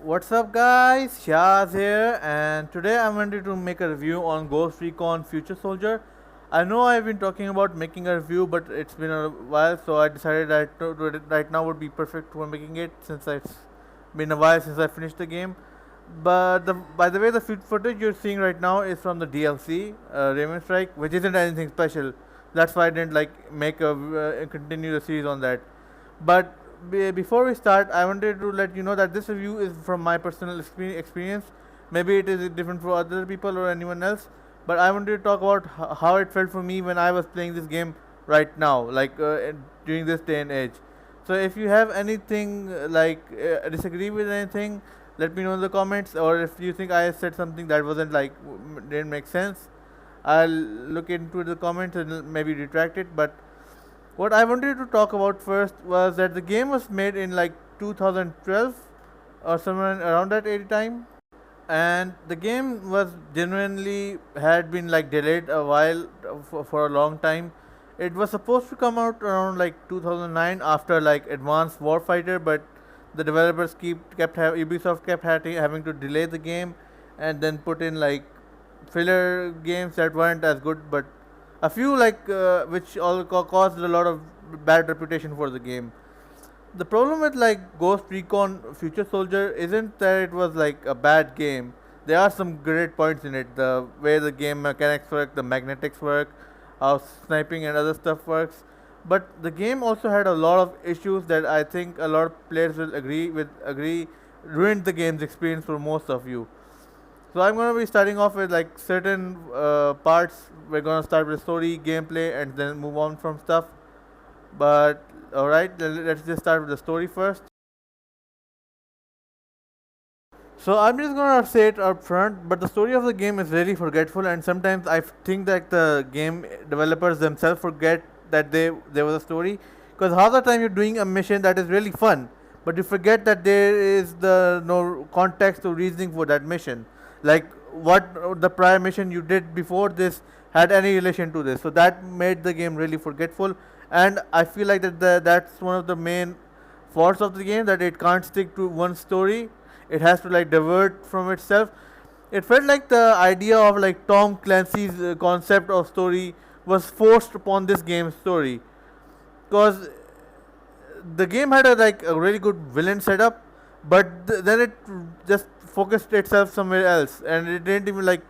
What's up guys, Shaz here, and today I'm going to make a review on Ghost Recon Future Soldier. I know I've been talking about making a review, but it's been a while, so I decided that right now would be perfect for making it, since it's been a while since I finished the game. But by the way, the footage you're seeing right now is from the DLC, Raven Strike, which isn't anything special. That's why I didn't make a continue the series on that. But before we start, I wanted to let you know that this review is from my personal experience. Maybe it is different for other people or anyone else, but I wanted to talk about how it felt for me when I was playing this game right now, during this day and age. So if you have anything disagree with anything, let me know in the comments. Or if you think I said something that wasn't didn't make sense, I'll look into the comments and maybe retract it. But what I wanted to talk about first was that the game was made in 2012 or somewhere around that age time, and the game was genuinely had been delayed a while, for a long time. It was supposed to come out around 2009 after Advanced Warfighter, but the developers Ubisoft kept having to delay the game and then put in filler games that weren't as good, but a few which all caused a lot of bad reputation for the game. The problem with Ghost Recon Future Soldier isn't that it was a bad game. There are some great points in it. The way the game mechanics work, the magnetics work, how sniping and other stuff works. But the game also had a lot of issues that I think a lot of players will agree ruined the game's experience for most of you. So I'm going to be starting off with certain parts. We're going to start with story, gameplay, and then move on from stuff. But alright, let's just start with the story first. So I'm just gonna say it up front, but the story of the game is really forgetful, and sometimes I think that the game developers themselves forget that there was a story. Because half the time you're doing a mission that is really fun, but you forget that there is no context or reasoning for that mission. Like what the prior mission you did before this had any relation to this. So that made the game really forgetful, and I feel like that's one of the main faults of the game, that it can't stick to one story. It has to divert from itself. It felt like the idea of Tom Clancy's concept of story was forced upon this game's story, because the game had a really good villain setup, but then it just focused itself somewhere else, and it didn't even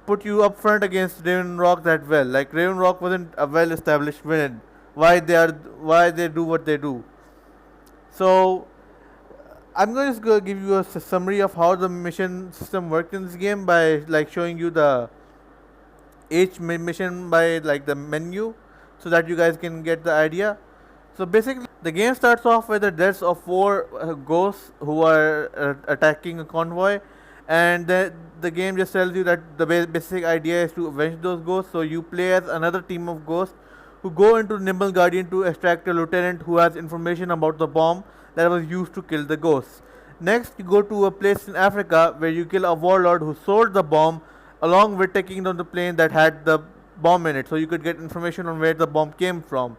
put you up front against Raven Rock that well. Raven Rock wasn't a well established villain. Why they do what they do. So I'm going to just give you a summary of how the mission system worked in this game by showing you the each mission by the menu, so that you guys can get the idea. So basically, the game starts off with the deaths of four ghosts who are attacking a convoy, and the game just tells you that the basic idea is to avenge those ghosts. So you play as another team of ghosts who go into Nimble Guardian to extract a lieutenant who has information about the bomb that was used to kill the ghosts. Next, you go to a place in Africa where you kill a warlord who sold the bomb, along with taking down the plane that had the bomb in it, so you could get information on where the bomb came from.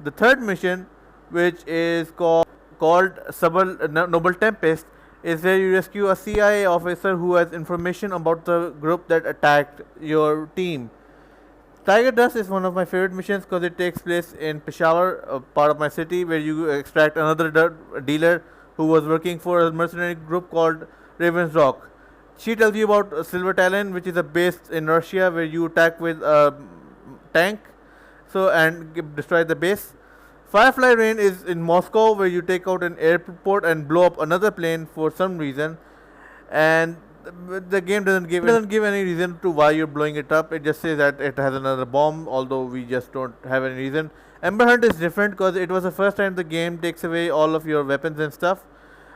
The third mission, which is called Noble Tempest, is where you rescue a CIA officer who has information about the group that attacked your team. Tiger Dust is one of my favorite missions because it takes place in Peshawar, a part of my city, where you extract another dealer who was working for a mercenary group called Raven's Rock. She tells you about Silver Talon, which is a base in Russia where you attack with a tank, and destroy the base. Firefly Rain is in Moscow, where you take out an airport and blow up another plane for some reason, and the game doesn't give any reason to why you're blowing it up. It just says that it has another bomb, although we just don't have any reason. Ember Hunt is different because it was the first time the game takes away all of your weapons and stuff,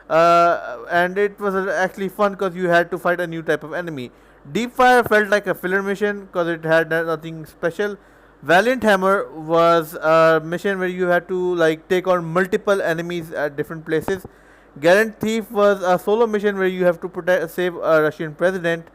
and it was actually fun because you had to fight a new type of enemy. Deep Fire felt like a filler mission because it had nothing special. Valiant Hammer was a mission where you had to take on multiple enemies at different places. Gallant Thief was a solo mission where you have to save a Russian president,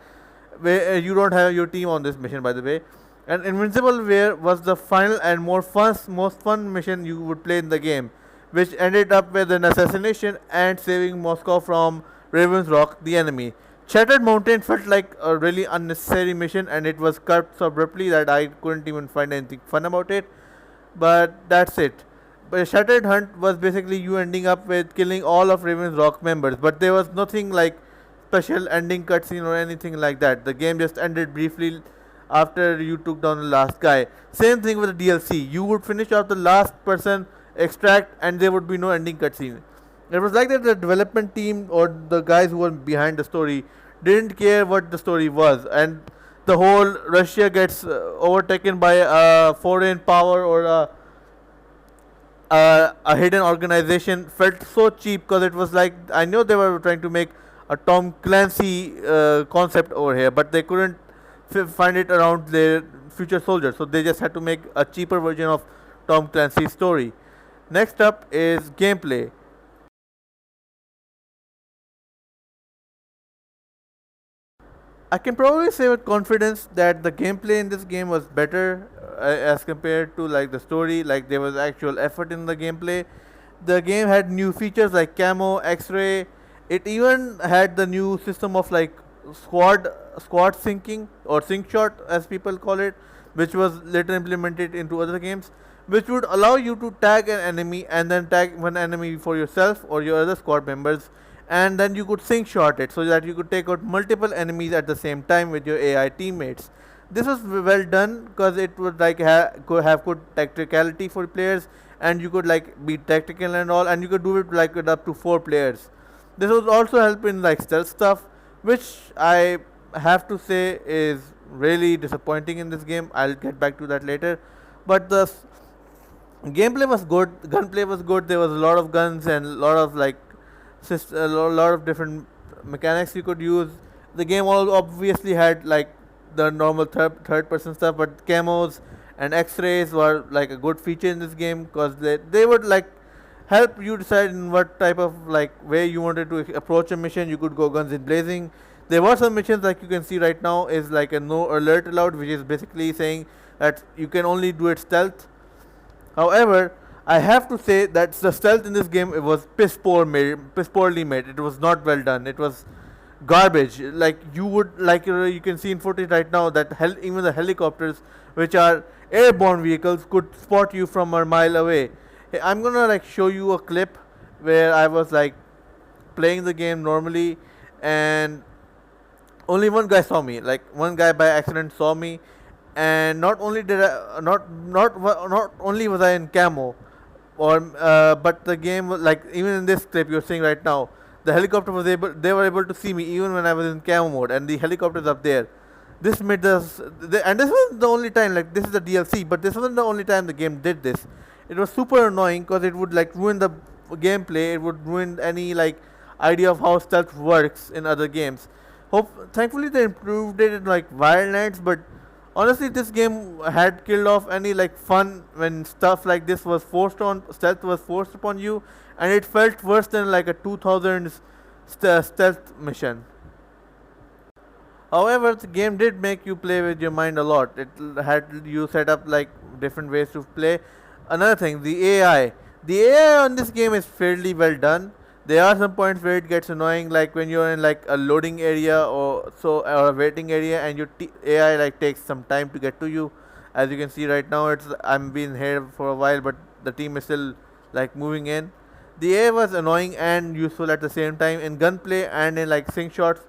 where you don't have your team on this mission, by the way. And Invincible Wear was the final and most fun mission you would play in the game, which ended up with an assassination and saving Moscow from Raven's Rock, the enemy. Shattered Mountain felt like a really unnecessary mission, and it was cut so abruptly that I couldn't even find anything fun about it. But that's it. But Shattered Hunt was basically you ending up with killing all of Raven's Rock members, but there was nothing like special ending cutscene or anything like that. The game just ended briefly after you took down the last guy. Same thing with the DLC. You would finish off the last person, extract, and there would be no ending cutscene. It was like that the development team or the guys who were behind the story didn't care what the story was, and the whole Russia gets overtaken by a foreign power or a hidden organization felt so cheap because it was like I know they were trying to make a Tom Clancy concept over here, but they couldn't find it around their future soldiers, so they just had to make a cheaper version of Tom Clancy's story. Next up is gameplay. I can probably say with confidence that the gameplay in this game was better as compared to like the story. Like there was actual effort in the gameplay. The game had new features like camo, X-ray. It even had the new system of like squad squad syncing or sync shot as people call it, which was later implemented into other games, which would allow you to tag an enemy and then tag one enemy for yourself or your other squad members, and then you could sync shot it so that you could take out multiple enemies at the same time with your AI teammates. This was well done because it would like could have good tacticality for players, and you could like be tactical and all, and you could do it like with up to 4 players. This would also help in like stealth stuff, which I have to say is really disappointing in this game. I'll get back to that later. But the gameplay was good, gunplay was good. There was a lot of guns and a lot of like lot of different mechanics you could use. The game all obviously had like the normal third person stuff, but camos and X-rays were like a good feature in this game because they would like help you decide in what type of like way you wanted to approach a mission. You could go guns in blazing. There were some missions like you can see right now is like a no alert allowed, which is basically saying that you can only do it stealth. However, I have to say that the stealth in this game it was piss poorly made. It was not well done. It was garbage. Like you would like you can see in footage right now that even the helicopters, which are airborne vehicles, could spot you from a mile away. Hey, I'm gonna like show you a clip where I was like playing the game normally, and only one guy saw me. Like one guy by accident saw me, and not only did I not only was I in camo, or but the game like even in this clip you're seeing right now, the helicopter was able they were able to see me even when I was in camo mode, and the helicopter's up there. This made us and this was the only time like this is the DLC, but this wasn't the only time the game did this. It was super annoying because it would like ruin the gameplay. It would ruin any like idea of how stealth works in other games. Thankfully they improved it in like Wildlands, but honestly this game had killed off any like fun when stuff like this was forced on stealth was forced upon you, and it felt worse than like a 2000s stealth mission. However, the game did make you play with your mind a lot. It had you set up like different ways to play. Another thing, the AI. The AI on this game is fairly well done. There are some points where it gets annoying, like when you're in like a loading area or a waiting area, and your AI like takes some time to get to you. As you can see right now, I'm been here for a while, but the team is still like moving in. The AI was annoying and useful at the same time in gunplay and in like sync shots.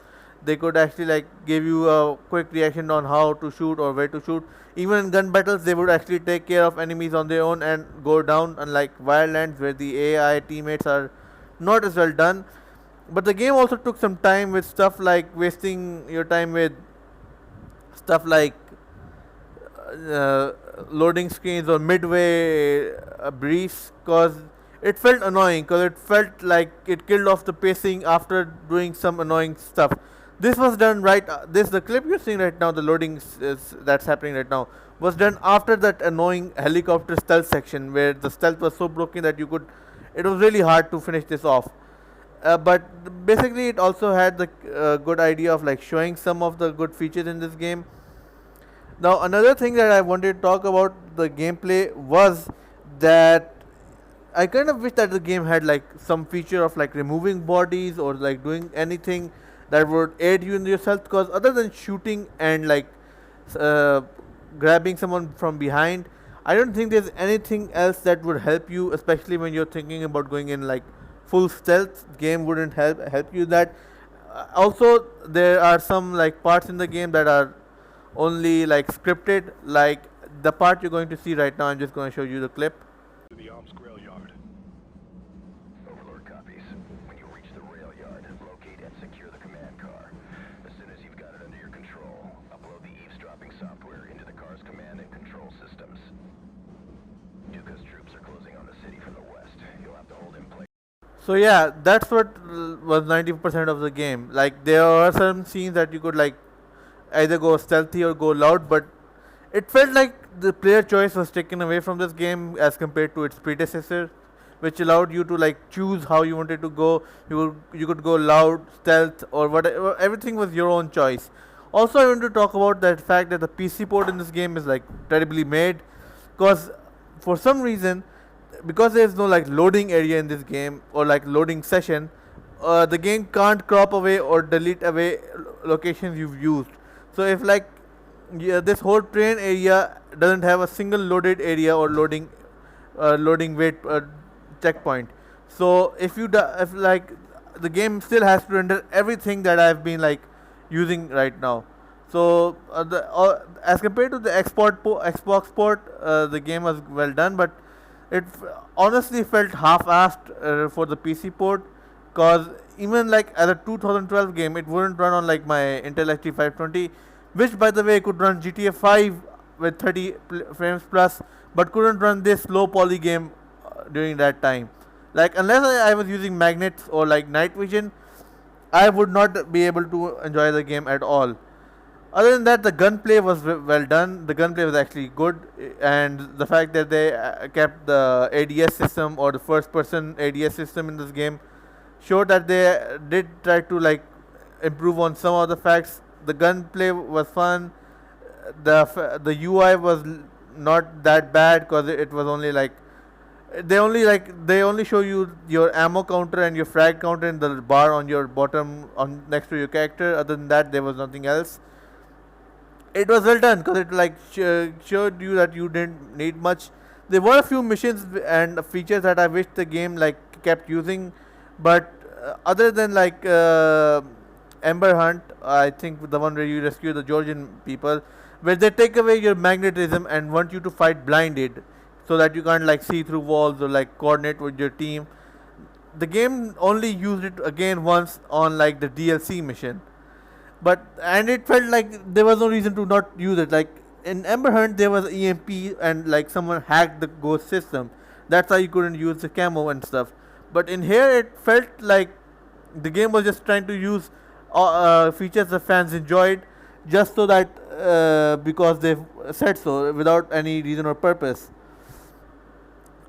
They could actually like give you a quick reaction on how to shoot or where to shoot. Even in gun battles, they would actually take care of enemies on their own and go down, unlike Wildlands where the AI teammates are not as well done. But the game also took some time with stuff like wasting your time with stuff like uh, loading screens or midway briefs, because it felt annoying, because it felt like it killed off the pacing after doing some annoying stuff. This was done right. This the clip you're seeing right now. The loading that's happening right now was done after that annoying helicopter stealth section, where the stealth was so broken that you could. It was really hard to finish this off. But basically, it also had the good idea of like showing some of the good features in this game. Now, another thing that I wanted to talk about the gameplay was that I kind of wish that the game had like some feature of like removing bodies or like doing anything that would aid you in yourself. Because other than shooting and like uh, grabbing someone from behind, I don't think there's anything else that would help you, especially when you're thinking about going in like full stealth. Game wouldn't help you that. Also, there are some like parts in the game that are only like scripted, like the part you're going to see right now. I'm just going to show you the clip. To the Omsk rail yard. Overlord copies. When you reach the rail yard, locate and secure the command car. As soon as you've got it under your control, upload the eavesdropping software into the car's command and control systems. Duka's troops are closing on the city from the west. You'll have to hold in place. So yeah, that's what was 90% of the game. Like there are some scenes that you could like either go stealthy or go loud, but it felt like the player choice was taken away from this game as compared to its predecessor, which allowed you to like choose how you wanted to go. You could go loud, stealth, or whatever. Everything was your own choice. Also, I want to talk about that fact that the PC port in this game is like terribly made, because for some reason, because there is no like loading area in this game or like loading session, the game can't crop away or delete away locations you've used. So if like this whole train area doesn't have a single loaded area or loading wait checkpoint. So if like the game still has to render everything that I've been like using right now. So as compared to the Xbox port, the game was well done, but it honestly felt half-assed for the PC port, cause even like as a 2012 game, it wouldn't run on like my Intel HD 520, which by the way could run GTA 5 with 30 frames plus, but couldn't run this low poly game during that time. Like unless I was using magnets or like night vision, I would not be able to enjoy the game at all. Other than that, the gunplay was well done. The gunplay was actually good, and the fact that they kept the ADS system or the first-person ADS system in this game showed that they did try to like improve on some of the facts. The gunplay was fun. The UI was not that bad because it was only like they only show you your ammo counter and your frag counter in the bar on your bottom on next to your character. Other than that, there was nothing else. It was well done because it like showed you that you didn't need much. There were a few missions and features that I wish the game like kept using, but other than like Ember Hunt, I think the one where you rescue the Georgian people, where they take away your magnetism and want you to fight blinded, so that you can't like see through walls or like coordinate with your team. The game only used it again once on like the DLC mission, but and it felt like there was no reason to not use it. Like in Ember Hunt, there was EMP and like someone hacked the ghost system. That's why you couldn't use the camo and stuff. But in here, it felt like the game was just trying to use features the fans enjoyed, just so that because they said so, without any reason or purpose.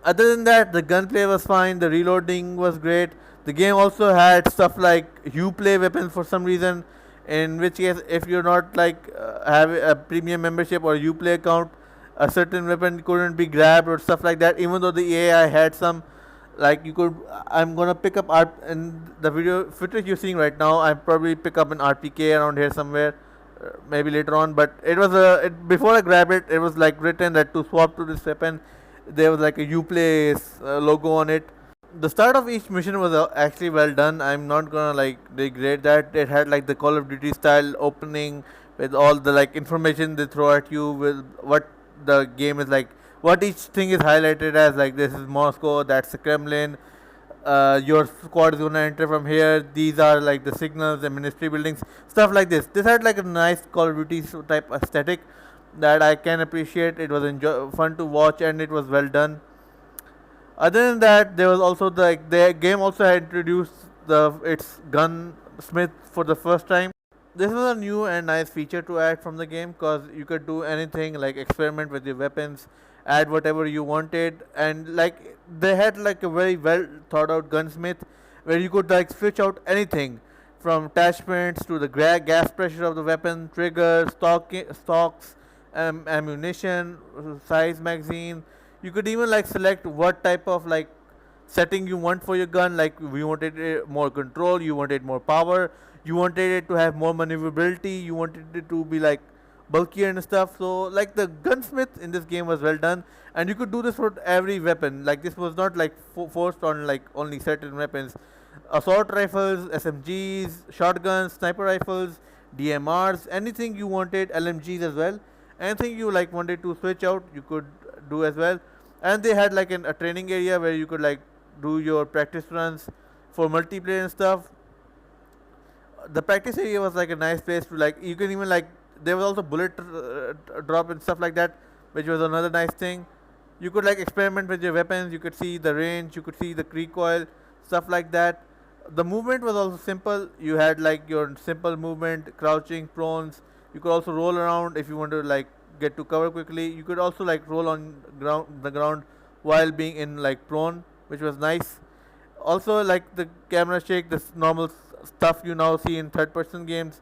Other than that, the gunplay was fine. The reloading was great. The game also had stuff like you play weapons for some reason, in which case if you're not like have a premium membership or Uplay account, a certain weapon couldn't be grabbed or stuff like that, even though the AI had some like you could. I'm gonna pick up art in the video footage you're seeing right now. I probably pick up an RPK around here somewhere, maybe later on, but it was before I grab it, it was like written that to swap to this weapon there was like a Uplay logo on it. The start of each mission was actually well done. I'm not gonna like degrade that. It had like the Call of Duty style opening with all the like information they throw at you with what the game is like, what each thing is highlighted as. Like this is Moscow, that's the Kremlin. Your squad is gonna enter from here. These are like the signals, the ministry buildings, stuff like this. This had like a nice Call of Duty type aesthetic that I can appreciate. It was fun to watch and it was well done. Other than that, there was also the game also had introduced its gunsmith for the first time. This was a new and nice feature to add from the game, because you could do anything like experiment with your weapons, add whatever you wanted, and like they had like a very well thought out gunsmith where you could like switch out anything from attachments to the gas pressure of the weapon, triggers, stocks, ammunition, size, magazine. You could even like select what type of like setting you want for your gun. Like you wanted more control, you wanted more power, you wanted it to have more maneuverability, you wanted it to be like bulkier and stuff. So like the gunsmith in this game was well done, and you could do this for every weapon. Like this was not like forced on like only certain weapons. Assault rifles, SMGs, shotguns, sniper rifles, DMRs, anything you wanted, LMGs as well. Anything you like wanted to switch out, you could do as well. And they had like a training area where you could like do your practice runs for multiplayer and stuff. The practice area was like a nice place to like, you can even like, there was also bullet drop and stuff like that, which was another nice thing. You could like experiment with your weapons, you could see the range, you could see the recoil, stuff like that. The movement was also simple. You had like your simple movement, crouching, prones. You could also roll around if you want to like get to cover quickly. You could also like roll on the ground while being in like prone, which was nice. Also like the camera shake, this normal stuff you now see in third person games,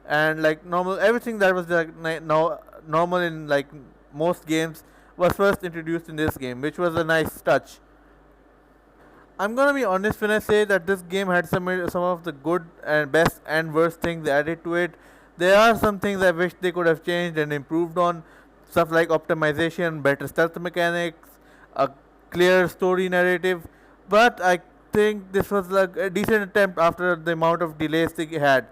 and like normal everything that was like now normal in like most games was first introduced in this game, which was a nice touch. I'm gonna be honest when I say that this game had some of the good and best and worst things added to it. There are some things I wish they could have changed and improved on, stuff like optimization, better stealth mechanics, a clear story narrative. But I think this was like a decent attempt after the amount of delays they had.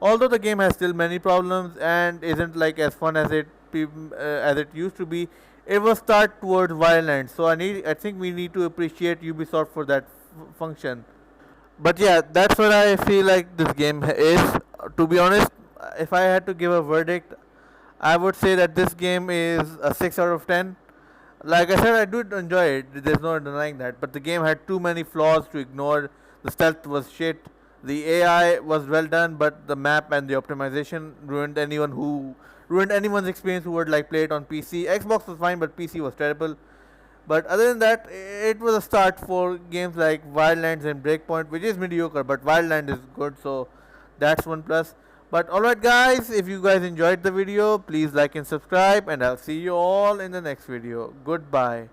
Although the game has still many problems and isn't like as fun as it used to be, it was start towards violence. So I think we need to appreciate Ubisoft for that function. But yeah, that's what I feel like this game is. To be honest, if I had to give a verdict, I would say that this game is a 6 out of 10. Like I said, I did enjoy it. There's no denying that. But the game had too many flaws to ignore. The stealth was shit. The AI was well done, but the map and the optimization ruined anyone's experience who would like play it on PC. Xbox was fine, but PC was terrible. But other than that, it was a start for games like Wildlands and Breakpoint, which is mediocre, but Wildland is good, so that's one plus. But alright guys, if you guys enjoyed the video, please like and subscribe, and I'll see you all in the next video. Goodbye.